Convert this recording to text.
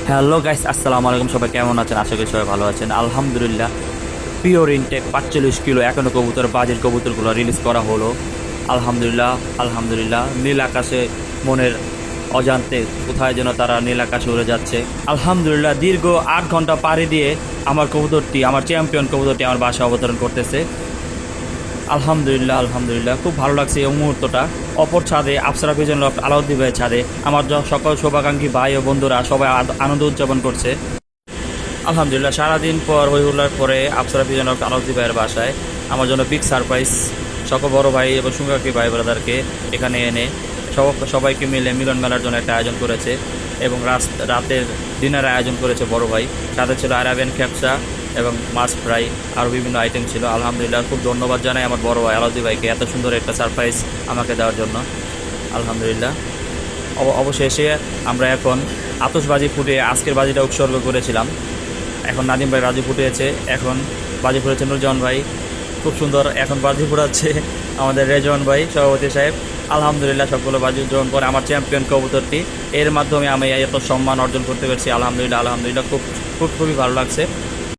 Hello guys, আসসালামু আলাইকুম। সবাই কেমন আছেন? আশা করি সবাই ভালো আছেন। আলহামদুলিল্লাহ, পিওর ইনটেক ৪৫ কিলো এখনও কবুতর, বাজির কবুতরগুলো রিলিজ করা হলো। আলহামদুলিল্লাহ আলহামদুলিল্লাহ। নীল আকাশে মনের অজান্তে কোথায় যেন তারা নীল আকাশে উড়ে যাচ্ছে। আলহামদুলিল্লাহ, দীর্ঘ ৮ ঘন্টা পাড়ি দিয়ে আমার কবুতরটি, আমার চ্যাম্পিয়ন কবুতরটি আমার বাসায় অবতরণ করতেছে। আলহামদুলিল্লাহ আলহামদুলিল্লাহ, খুব ভালো লাগছে এই মুহূর্তটা। অপর ছাদে আফসারা ভিজন লফট আলাউদ্দিন ভাইয়ের ছাদে আমার সকল শুভাকাঙ্ক্ষী ভাই ও বন্ধুরা সবাই আনন্দ উদযাপন করছে। আলহামদুলিল্লাহ, সারাদিন পর হইহুল্লার পরে আফসারা ভিজন লফট আলাউদ্দিন ভাইয়ের বাসায় আমার জন্য বিগ সারপ্রাইজ। সকল বড় ভাই এবং শুভাকাঙ্ক্ষী ভাই ব্রাদারকে এখানে এনে সবাইকে মিলে মিলন মেলার জন্য একটা আয়োজন করেছে এবং রাতের ডিনার আয়োজন করেছে বড় ভাই। সাথে ছিল আরাবিয়ান ক্যাপসা এবং মাছ ফ্রাই, আরও বিভিন্ন আইটেম ছিল। আলহামদুলিল্লাহ, খুব ধন্যবাদ জানাই আমার বড় ভাই আলাউদ্দিন ভাইকে এত সুন্দর একটা সারপ্রাইজ আমাকে দেওয়ার জন্য। আলহামদুলিল্লাহ। অবশেষে আমরা এখন আতশবাজি ফুটিয়ে আজকের বাজিটা উৎসর্গ করেছিলাম। এখন নাদিম ভাই বাজি ফুটিয়েছে, এখন বাজি ফুটেছে নুরজামান ভাই, খুব সুন্দর। এখন বাজি ফুটাচ্ছে আমাদের রেজওয়ান ভাই সভাপতি সাহেব। আলহামদুলিল্লাহ, সবগুলো বাজি উদযাপন করে আমার চ্যাম্পিয়ন কবুতরটি, এর মাধ্যমে আমি এত সম্মান অর্জন করতে পেরেছি। আলহামদুলিল্লাহ আলহামদুলিল্লাহ, খুবই ভালো লাগছে।